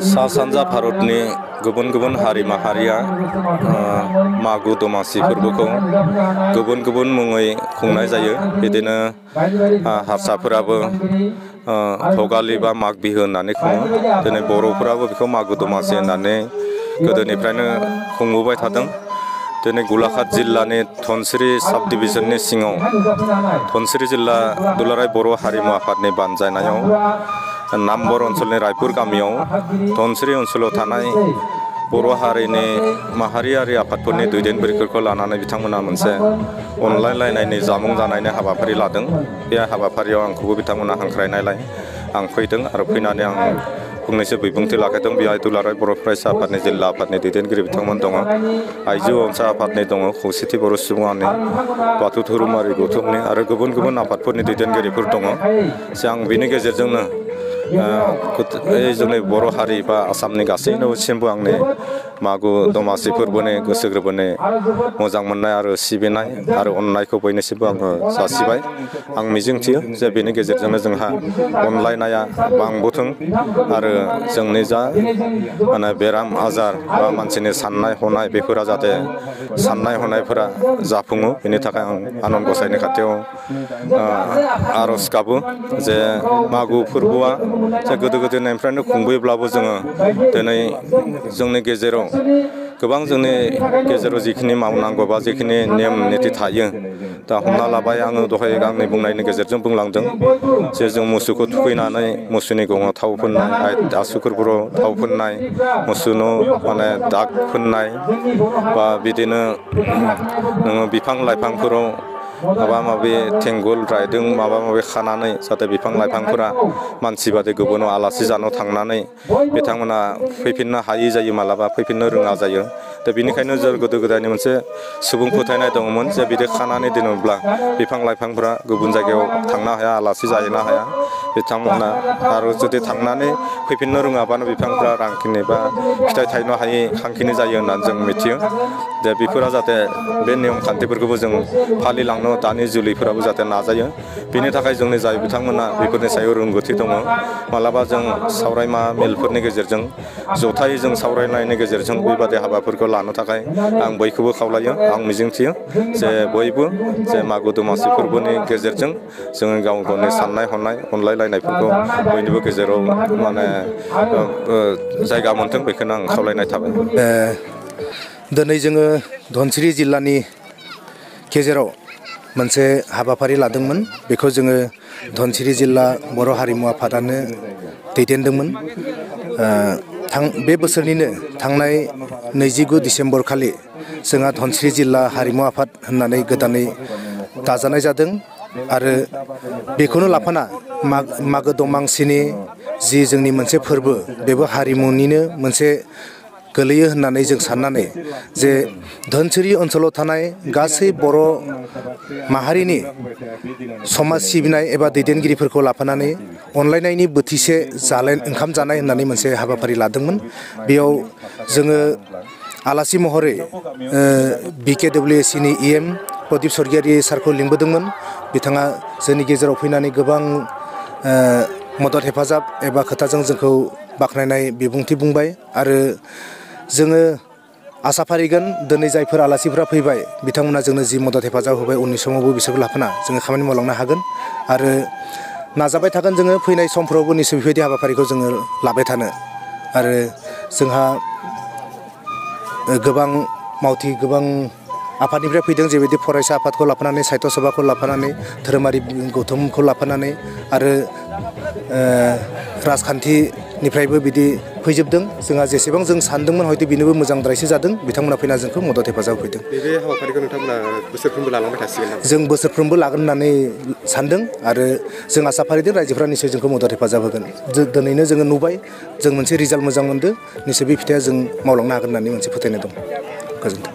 सा सानजा भारतनि गुबुन गुबुन हारि माहारिया मागो दमासि फोरबोखौ गुबुन गुबुन मुङै खुंनाय जायो। बिदिनो हारसाफोराबो भगालि बा माग बिहु होननानै खुङो। दिनै बर'फोराबो बेखौ मागो दमासि होननानै गोदोनिफ्रायनो खुंबोबाय थादों। दिनै गलाघाट जिल्लानि धनसिरि साब डिभिजननि सिङाव धनसिरि जिल्ला दुलाराय बर' हारिमु आफादनि बानजायनायाव नामबर ओनसोलनि रायपुर गामियाव धनसिरि ओनसोलाव थानाय बर' हारिनि माहारियारि आफादफोरनि दैदेनगिरिफोरखौ लानानै बिथांमोना मोनसे अनलायलायनायनि जामुं जानायनि हाबाफारि लादों। बे हाबाफारियाव आंखौबो बिथांमोना हांख्रायनायलाय आं फैदों आरो फैनानै आं फंनैसो बिबुंथि लाखिदों। बेहाय दुलाराय बर' फरायसा आफादनि जिल्ला आफादनि दैदेनगिरि बिथांमोन दङ, आइजो अनसा आफादनि दङ, खौसेथि बर' सुबुंआनि, बाथौ धोरोमारि गौथुमनि आरो गुबुन गुबुन आफादफोरनि दैदेनगिरिफोर दङ। आं बिनि गेजेरजोंनो जोंनि बर' हारि बा आसामनि गासैनोसिमबो आंनि मागो दमासि फोरबोनि गोसो गोरबोनि मोजां मोननाय आरो सिबिनाय आरो अननायखौ बयनिसिमबो आङो जासिबाय। आं मिजिंथियो जे बेनि गेजेरजोंनो जोंहा अनलायनाया बांबोथों आरो जोंनि जा बेराम आजार बा मानसिनि साननाय हनाय बेफोरा जाहाथे साननाय हनायफोरा जाफुङो। बेनि थाखाय आं आनान गसाइनि खाथियाव आर'ज गाबो जे मागो फोरबोआ जे गोदो गोदायनिफ्रायनो खुंबोयोब्लाबो जोङो दिनै जोंनि गेजेराव गोबां जोंनि गेजेराव जिखिनि मावनांगौ बा जिखिनि नेम निथि थायो, दा हमना लाबाय आङो दहाय आंनि बुंनायनि गेजेरजों बुंलांदों जे जों मोसौखौ थुखैनानै मोसौनि गङाव थाव फोननाय, आसुगुरफोराव थाव फोननाय, मोसौनो दाग फोननाय बा बिदिनो नोङो बिफां लाइफांफोराव माबा माबि थेंगल रायदों माबा माबि खानानै जाहाथे बिफां लाइफांफोरा मानसि बादि गुबुनाव आलासि जानो थांनानै बिथांमोना फैफिननो हायि जायो, मालाबा फैफिननो रोङा जायो। दा बेनिखायनो जों गोदो गोदायनि मोनसे सुबुं फोथायनाय दङमोन जे बिदि खानानै दोनोब्ला बिफां लाइफांफोरा गुबुन जायगायाव थांनो हाया, आलासि जाहैनो हाया बिथांमोना। आरो जुदि थांनानै फैफिननो रोङाबानो बिफांफ्रा रांखिनि बा फिथाइ थायनो हायै खांखिनि जायो होननानै जों मिथियो। दा बेफोरा जाहाथे बे नियम खान्थिफोरखौबो जों फालिलांनो दानि जोलैफोराबो जाहाथे नाजायो। बेनि थाखाय जोंनि जाय बिथांमोना बेफोरनि सायाव रोंगौथि दङ, मालाबा जों सावरायमा मेलफोरनि गेजेरजों जथायै जों सावरायनायनि गेजेरजों बेबादि हाबाफोरखौ लानो थाखाय आं बयखौबो खावलायो। आं मिजिंथियो जे बयबो जे मागो दमासि फोरबोनि गेजेरजों जोङो गाव गावनि साननाय हनाय अनलायलायनायफोरखौ बयनिबो गेजेराव जायगा मोनथों, बेखौनो आं खावलायनाय थाबाय। दिनै जोङो धनसिरि जिल्लानि गेजेराव मोनसे हाबाफारि लादोंमोन। बेखौ जोङो धनसिरि जिल्ला बर' हारिमु आफादानो दैदेनदोंमोन। बे बोसोरनिनो थांनाय 29 डिसेम्बर खालि जोंहा धनसिरि जिल्ला हारिमु आफाद होननानै गोदानै दाजानाय जादों आरो बेखौनो लाफाना मागो दमासिनि जि जोंनि मोनसे फोरबो, बेबो हारिमुनिनो मोनसे गोलैयो होननानै जों साननानै जे धनसिरि ओनसोलाव थानाय गासै बर' माहारिनि समाज सिबिनाय एबा दैदेनगिरिफोरखौ लाफानानै अनलायनायनि बोथिसे ओंखाम जानाय होननानै मोनसे हाबाफारि लादोंमोन। बेयाव जोङो आलासि महरै BKWACनि EM प्रदीप स्वर्गियारी सारखौ लिंबोदोंमोन। बिथाङा जोंनि गेजेराव फैनानै गोबां मदद हेफाजाब एबा खोथाजों जोंखौ बाख्नायनाय बिबुंथि बुंबाय आरो जोङो आसा फारिगोन दिनै जायफोर आलासिफोरा फैबाय बिथांमोना जोंनो जि मदद हेफाजाब होबाय, उननि समावबो बिसोरखौ लाफाना जोङो खामानि मावलांनो हागोन आरो नाजाबाय थागोन। जोङो फैनाय समफ्रावबो निश्चय बेबायदि हाबाफारिखौ जोङो लाबाय थानो। आरो जोंहा गोबां आफादनिफ्राय फैदों, जेबायदि फरायसा आफादखौ लाफानानै, साहित्य सभाखौ लाफानानै, धोरोमारि गौथुमखौ लाफानानै आरो राजखान्थिनिफ्रायबो बिदि फैजोबदों। जोंहा जेसेबां जों सानदोंमोन हयथ' बेनोबो मोजांद्रायसो जादों। बिथांमोना फैना जोंखौ मदद हेफाजाब होफैदों। बे हाबाफारिखौ नोंथांमोना बोसोरफ्रोमबो लालांबाय थासिगोन नामा? जों बोसोरफ्रोमबो लागोन होननानै सानदों आरो जों आसा फारिदों रायजोफ्रा निश्चय जोंखौ मदद हेफाजाब होगोन। दिनैनो जोङो नुबाय, जों मोनसे रिजाल्ट मोजां मोनदों, निश्चय बे फिथाइया जों मावलांनो हागोन होननानै मोनसे फोथायनाय दं। गोजोन्थों।